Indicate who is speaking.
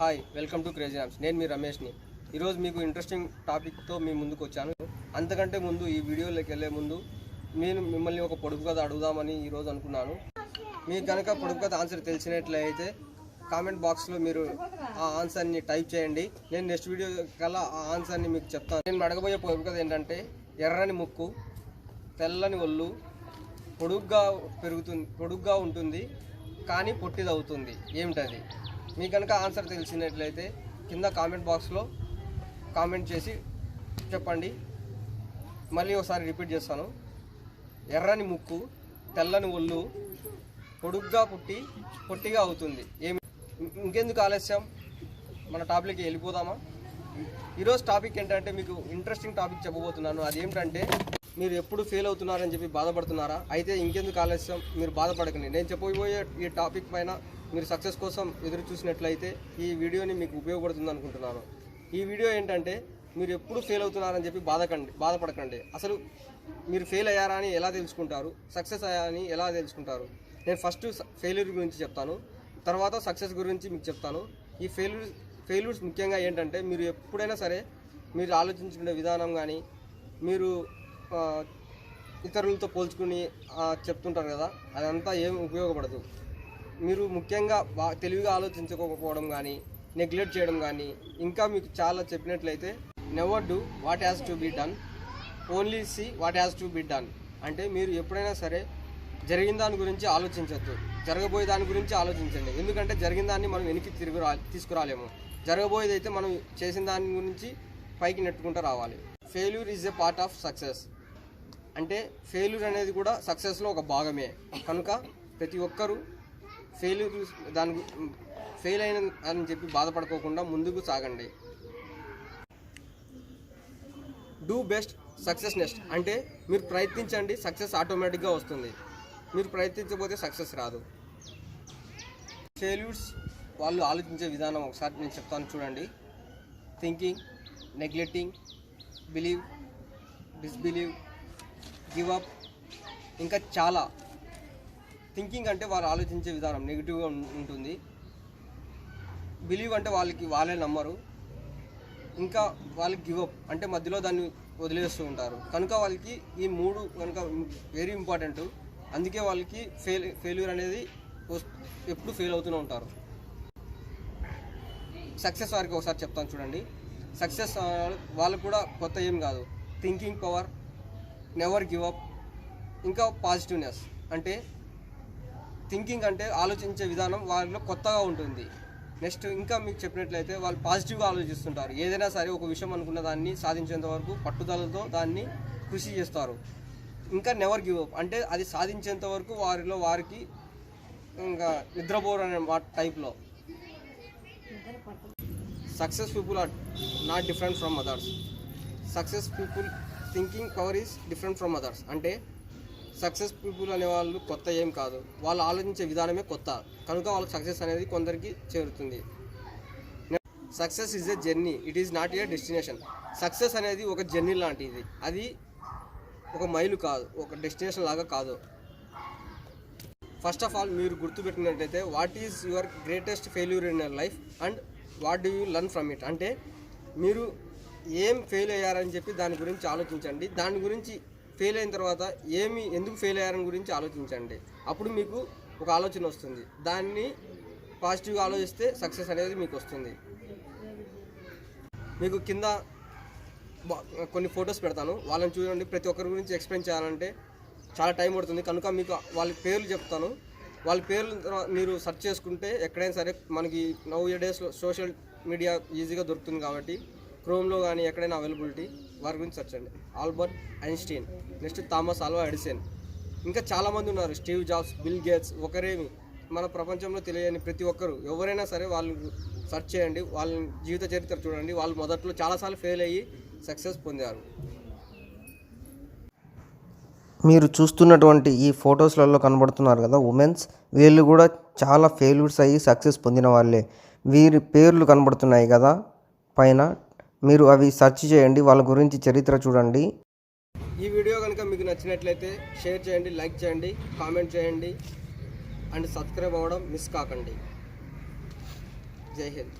Speaker 1: Hi, welcome to crazy Rams. నేను మీ రమేష్ని. ఈరోజు మీకు ఇంట్రెస్టింగ్ టాపిక్తో మీ ముందుకు వచ్చాను. అంతకంటే ముందు ఈ వీడియోలోకి వెళ్ళే ముందు నేను మిమ్మల్ని ఒక పొడుపు కథ అడుగుదామని ఈరోజు అనుకున్నాను. మీకు కనుక పొడుపు కథ ఆన్సర్ తెలిసినట్లయితే కామెంట్ బాక్స్లో మీరు ఆ ఆన్సర్ని టైప్ చేయండి. నేను నెక్స్ట్ వీడియో కల్లా ఆ ఆన్సర్ని మీకు చెప్తాను. నేను అడగబోయే పొడుపు కథ ఏంటంటే, ఎర్రని ముక్కు, తెల్లని ఒళ్ళు, పొడుగ్గా ఉంటుంది కానీ పొట్టిదవుతుంది. ఏమిటది? మీకు కనుక ఆన్సర్ తెలిసినట్లయితే కింద కామెంట్ బాక్స్లో కామెంట్ చేసి చెప్పండి. మళ్ళీ ఒకసారి రిపీట్ చేస్తాను. ఎర్రని ముక్కు, తెల్లని ఒళ్ళు, పొడుగ్గా పొట్టిగా అవుతుంది. ఇంకెందుకు ఆలస్యం, మన టాపిక్కి వెళ్ళిపోదామా? ఈరోజు టాపిక్ ఏంటంటే, మీకు ఇంట్రెస్టింగ్ టాపిక్ చెప్పబోతున్నాను. అదేమిటంటే, మీరు ఎప్పుడు ఫెయిల్ అవుతున్నారని చెప్పి బాధపడుతున్నారా? అయితే ఇంకెందుకు ఆలస్యం, మీరు బాధపడకండి. నేను చెప్పబోయే ఈ టాపిక్ పైన మీరు సక్సెస్ కోసం ఎదురు చూసినట్లయితే ఈ వీడియోని మీకు ఉపయోగపడుతుంది అనుకుంటున్నాను. ఈ వీడియో ఏంటంటే, మీరు ఎప్పుడు ఫెయిల్ అవుతున్నారని చెప్పి బాధపడకండి. అసలు మీరు ఫెయిల్ అయ్యారా అని ఎలా తెలుసుకుంటారు, సక్సెస్ అయ్యారని ఎలా తెలుసుకుంటారు? నేను ఫస్ట్ ఫెయిల్యూర్ గురించి చెప్తాను, తర్వాత సక్సెస్ గురించి మీకు చెప్తాను. ఈ ఫెయిల్యూర్స్ ముఖ్యంగా ఏంటంటే, మీరు ఎప్పుడైనా సరే మీరు ఆలోచించుకునే విధానం కానీ, మీరు ఇతరులతో పోల్చుకుని చెప్తుంటారు కదా, అదంతా ఏం ఉపయోగపడదు. మీరు ముఖ్యంగా తెలివిగా ఆలోచించకపోవడం కానీ, నెగ్లెక్ట్ చేయడం కానీ, ఇంకా మీకు చాలా చెప్పినట్లయితే, never do what has to be done, only see what has to be done. అంటే మీరు ఎప్పుడైనా సరే జరిగిన దాని గురించి ఆలోచించద్దు, జరగబోయే దాని గురించి ఆలోచించండి. ఎందుకంటే జరిగిన దాన్ని మనం వెనక్కి తీసుకురాలేము. జరగబోయేది అయితే మనం చేసిన దాని గురించి పైకి నెట్టుకుంటూ రావాలి. Failure is a part of success. అంటే ఫెయిల్యూర్ అనేది కూడా సక్సెస్లో ఒక భాగమే. కనుక ప్రతి ఒక్కరూ ఫెయిల్ అయిన అని చెప్పి బాధపడుకోకుండా ముందుకు సాగండి. Do best, success next. అంటే మీరు ప్రయత్నించండి, సక్సెస్ ఆటోమేటిక్గా వస్తుంది. మీరు ప్రయత్నించకపోతే సక్సెస్ రాదు. ఫెయిల్యూర్స్ వాళ్ళు ఆలోచించే విధానం ఒకసారి నేను చెప్తాను, చూడండి. Thinking, neglecting, believe, disbelieve, give up, ఇంకా చాలా. థింకింగ్ అంటే వాళ్ళు ఆలోచించే విధానం నెగిటివ్గా ఉంటుంది. బిలీవ్ అంటే వాళ్ళే నమ్మరు. ఇంకా వాళ్ళకి గివ్ అప్ అంటే మధ్యలో దాన్ని వదిలేస్తూ ఉంటారు. కనుక వాళ్ళకి ఈ మూడు కనుక వెరీ ఇంపార్టెంట్. అందుకే వాళ్ళకి ఫెయిల్యూర్ అనేది ఎప్పుడు ఫెయిల్ అవుతూనే ఉంటారు. సక్సెస్ వారికి ఒకసారి చెప్తాను, చూడండి. సక్సెస్ వాళ్ళకు కూడా కొత్త ఏం కాదు. Thinking power, never give up, ఇంకా పాజిటివ్నెస్. అంటే థింకింగ్ అంటే ఆలోచించే విధానం వాళ్ళలో కొత్తగా ఉంటుంది. నెక్స్ట్ ఇంకా మీకు చెప్పినట్లయితే వాళ్ళు పాజిటివ్గా ఆలోచిస్తుంటారు. ఏదైనా సరే ఒక విషయం అనుకున్న దాన్ని సాధించేంత వరకు పట్టుదలతో దాన్ని కృషి చేస్తారు. ఇంకా నెవర్ గివ్ అప్ అంటే అది సాధించేంత వరకు వారికి ఇంకా నిద్రపోరు అనే టైప్లో. Success people are not different from others. Success people thinking power is different from others. అంటే సక్సెస్ పీపుల్ అనేవాళ్ళు కొత్త ఏం కాదు, వాళ్ళు ఆలోచించే విధానమే కొత్త. కనుక వాళ్ళకి సక్సెస్ అనేది కొందరికి చేరుతుంది. Success is a journey, it is not a destination. Success అనేది ఒక జర్నీ లాంటిది, అది ఒక మైలు కాదు, ఒక డెస్టినేషన్ లాగా కాదు. ఫస్ట్ ఆఫ్ ఆల్ మీరు గుర్తుపెట్టినట్టయితే, what is your greatest failure in your life and what do you learn from it. అంటే మీరు ఏం ఫెయిల్ అయ్యారని చెప్పి దాని గురించి ఆలోచించండి. దాని గురించి ఫెయిల్ అయిన తర్వాత ఎందుకు ఫెయిల్ అయ్యారని గురించి ఆలోచించండి. అప్పుడు మీకు ఒక ఆలోచన వస్తుంది. దాన్ని పాజిటివ్గా ఆలోచిస్తే సక్సెస్ అనేది మీకు వస్తుంది. మీకు కింద కొన్ని ఫొటోస్ పెడతాను, వాళ్ళని చూడండి. ప్రతి ఒక్కరి గురించి ఎక్స్ప్లెయిన్ చేయాలంటే చాలా టైం పడుతుంది. కనుక మీకు వాళ్ళ పేర్లు చెప్తాను. వాళ్ళ పేర్లు మీరు సెర్చ్ చేసుకుంటే ఎక్కడైనా సరే మనకి నౌ డేస్లో సోషల్ మీడియా ఈజీగా దొరుకుతుంది కాబట్టి క్రోమ్లో కానీ ఎక్కడైనా అవైలబిలిటీ, వారి గురించి సెర్చ్ అండి. Albert Einstein, next Thomas Alva Edison, ఇంకా చాలామంది ఉన్నారు. Steve Jobs, Bill Gates. ఒకరేమి మన ప్రపంచంలో తెలియని ప్రతి ఒక్కరు ఎవరైనా సరే వాళ్ళు సెర్చ్ చేయండి, వాళ్ళ జీవిత చరిత్ర చూడండి. వాళ్ళు మొదట్లో చాలాసార్లు ఫెయిల్ అయ్యి సక్సెస్ పొందారు.
Speaker 2: మీరు చూస్తున్నటువంటి ఈ ఫొటోస్లలో కనబడుతున్నారు కదా ఉమెన్స్, వీళ్ళు కూడా చాలా ఫెయిల్యూర్స్ అయ్యి సక్సెస్ పొందిన వాళ్ళే. వీరి పేర్లు కనబడుతున్నాయి కదా పైన, మీరు అవి సెర్చ్ చేయండి, వాళ్ళ గురించి చరిత్ర చూడండి.
Speaker 1: ఈ వీడియో కనుక మీకు నచ్చినట్లయితే షేర్ చేయండి, లైక్ చేయండి, కామెంట్ చేయండి అండ్ సబ్స్క్రైబ్ అవ్వడం మిస్ కాకండి. జై హింద్.